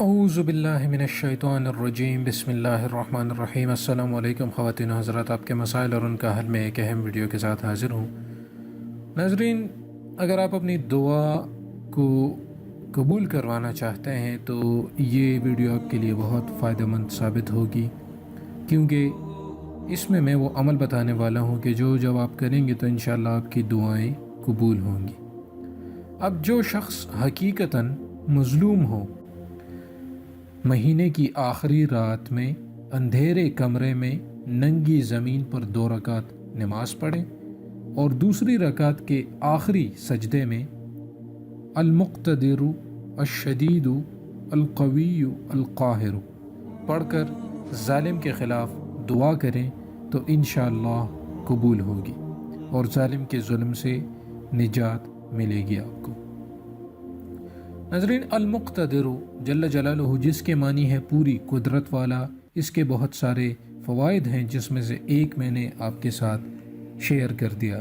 اعوذ باللہ من الشیطان الرجیم بسم اللہ الرحمن الرحیم۔ السلام علیکم خواتین و حضرات، آپ کے مسائل اور ان کا حل میں ایک اہم ویڈیو کے ساتھ حاضر ہوں۔ ناظرین، اگر آپ اپنی دعا کو قبول کروانا چاہتے ہیں تو یہ ویڈیو آپ کے لیے بہت فائدہ مند ثابت ہوگی، کیونکہ اس میں وہ عمل بتانے والا ہوں کہ جب آپ کریں گے تو انشاءاللہ آپ کی دعائیں قبول ہوں گی۔ اب جو شخص حقیقتاً مظلوم ہو، مہینے کی آخری رات میں اندھیرے کمرے میں ننگی زمین پر 2 رکعت نماز پڑھیں اور دوسری رکعت کے آخری سجدے میں المقتدر الشدید القوی القاہر پڑھ کر ظالم کے خلاف دعا کریں تو انشاءاللہ قبول ہوگی اور ظالم کے ظلم سے نجات ملے گی آپ کو۔ ناظرین، المقتدر جل جلالہ جس کے معنی ہے پوری قدرت والا، اس کے بہت سارے فوائد ہیں، جس میں سے ایک میں نے آپ کے ساتھ شیئر کر دیا۔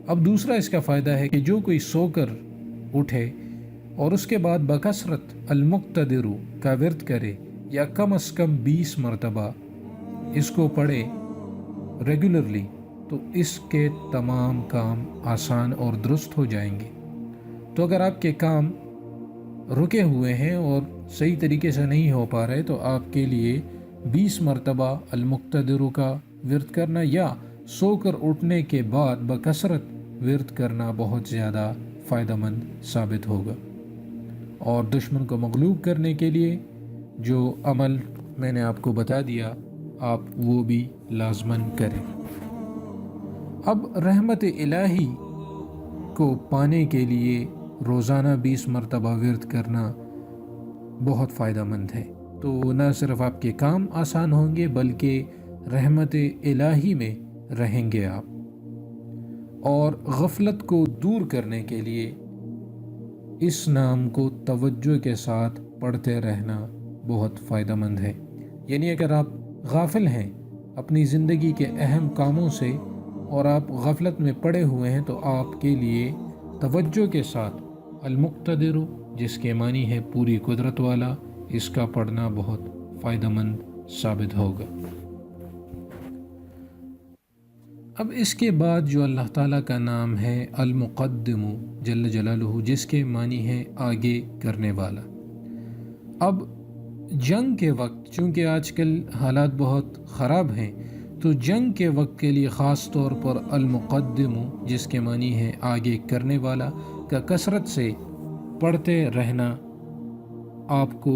اب دوسرا اس کا فائدہ ہے کہ جو کوئی سو کر اٹھے اور اس کے بعد بکثرت المقتدر کا ورد کرے یا کم از کم 20 مرتبہ اس کو پڑھے ریگولرلی، تو اس کے تمام کام آسان اور درست ہو جائیں گے۔ تو اگر آپ کے کام رکے ہوئے ہیں اور صحیح طریقے سے نہیں ہو پا رہے تو آپ کے لیے 20 مرتبہ المقتدر کا ورد کرنا یا سو کر اٹھنے کے بعد بکثرت ورد کرنا بہت زیادہ فائدہ مند ثابت ہوگا۔ اور دشمن کو مغلوب کرنے کے لیے جو عمل میں نے آپ کو بتا دیا، آپ وہ بھی لازماً کریں۔ اب رحمت الہی کو پانے کے لیے روزانہ 20 مرتبہ ورد کرنا بہت فائدہ مند ہے، تو نہ صرف آپ کے کام آسان ہوں گے بلکہ رحمت الہی میں رہیں گے آپ۔ اور غفلت کو دور کرنے کے لیے اس نام کو توجہ کے ساتھ پڑھتے رہنا بہت فائدہ مند ہے۔ یعنی اگر آپ غافل ہیں اپنی زندگی کے اہم کاموں سے اور آپ غفلت میں پڑے ہوئے ہیں تو آپ کے لیے توجہ کے ساتھ المقتدر جس کے معنی ہے پوری قدرت والا، اس کا پڑھنا بہت فائدہ مند ثابت ہوگا۔ اب اس کے بعد جو اللہ تعالیٰ کا نام ہے المقدم جل جلالہ جس کے معنی ہے آگے کرنے والا۔ اب جنگ کے وقت چونکہ آج کل حالات بہت خراب ہیں، تو جنگ کے وقت کے لیے خاص طور پر المقدم جس کے معنی ہے آگے کرنے والا کا کثرت سے پڑھتے رہنا آپ کو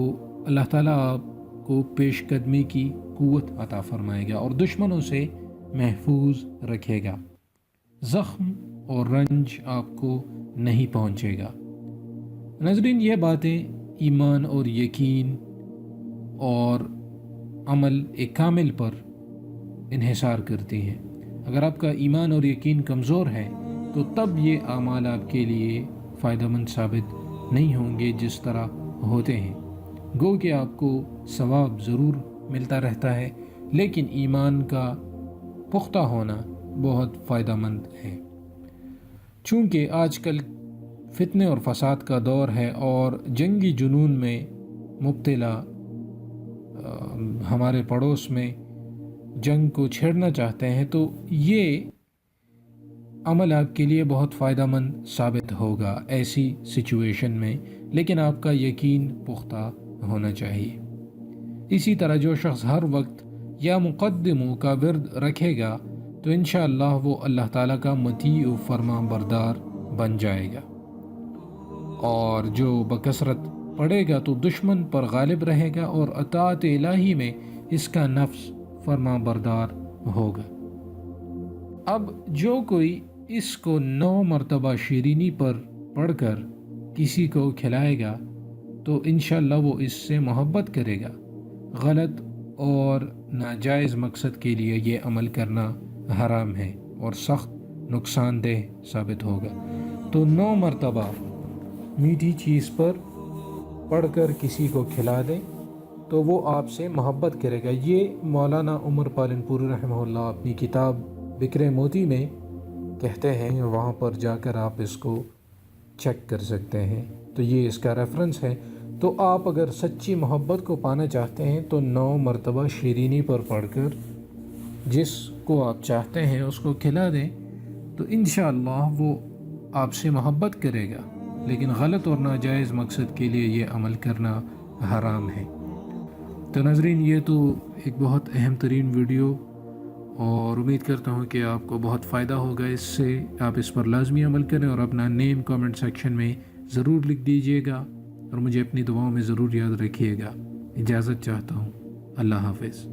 اللہ تعالیٰ آپ کو پیش قدمی کی قوت عطا فرمائے گا اور دشمنوں سے محفوظ رکھے گا، زخم اور رنج آپ کو نہیں پہنچے گا۔ ناظرین، یہ باتیں ایمان اور یقین اور عمل ایک کامل پر انحصار کرتی ہیں۔ اگر آپ کا ایمان اور یقین کمزور ہے تو تب یہ اعمال آپ کے لیے فائدہ مند ثابت نہیں ہوں گے جس طرح ہوتے ہیں۔ گو کہ آپ کو ثواب ضرور ملتا رہتا ہے، لیکن ایمان کا پختہ ہونا بہت فائدہ مند ہے۔ چونکہ آج کل فتنے اور فساد کا دور ہے اور جنگی جنون میں مبتلا ہمارے پڑوس میں جنگ کو چھیڑنا چاہتے ہیں، تو یہ عمل آپ کے لیے بہت فائدہ مند ثابت ہوگا ایسی سچویشن میں، لیکن آپ کا یقین پختہ ہونا چاہیے۔ اسی طرح جو شخص ہر وقت یا مقدموں کا ورد رکھے گا تو انشاءاللہ وہ اللہ تعالیٰ کا مطیع و فرما بردار بن جائے گا، اور جو بکثرت پڑھے گا تو دشمن پر غالب رہے گا اور اطاعت الہی میں اس کا نفس فرما بردار ہوگا۔ اب جو کوئی اس کو 9 مرتبہ شیرینی پر پڑھ کر کسی کو کھلائے گا تو انشاءاللہ وہ اس سے محبت کرے گا۔ غلط اور ناجائز مقصد کے لیے یہ عمل کرنا حرام ہے اور سخت نقصان دہ ثابت ہوگا۔ تو 9 مرتبہ میٹھی چیز پر پڑھ کر کسی کو کھلا دیں تو وہ آپ سے محبت کرے گا۔ یہ مولانا عمر پالن پوری رحمہ اللہ اپنی کتاب بکر موتی میں کہتے ہیں، وہاں پر جا کر آپ اس کو چیک کر سکتے ہیں۔ تو یہ اس کا ریفرنس ہے۔ تو آپ اگر سچی محبت کو پانا چاہتے ہیں تو 9 مرتبہ شیرینی پر پڑھ کر جس کو آپ چاہتے ہیں اس کو کھلا دیں، تو انشاءاللہ وہ آپ سے محبت کرے گا، لیکن غلط اور ناجائز مقصد کے لیے یہ عمل کرنا حرام ہے۔ تو ناظرین، یہ تو ایک بہت اہم ترین ویڈیو، اور امید کرتا ہوں کہ آپ کو بہت فائدہ ہوگا اس سے۔ آپ اس پر لازمی عمل کریں اور اپنا نیم کامنٹ سیکشن میں ضرور لکھ دیجئے گا، اور مجھے اپنی دعاؤں میں ضرور یاد رکھیے گا۔ اجازت چاہتا ہوں، اللہ حافظ۔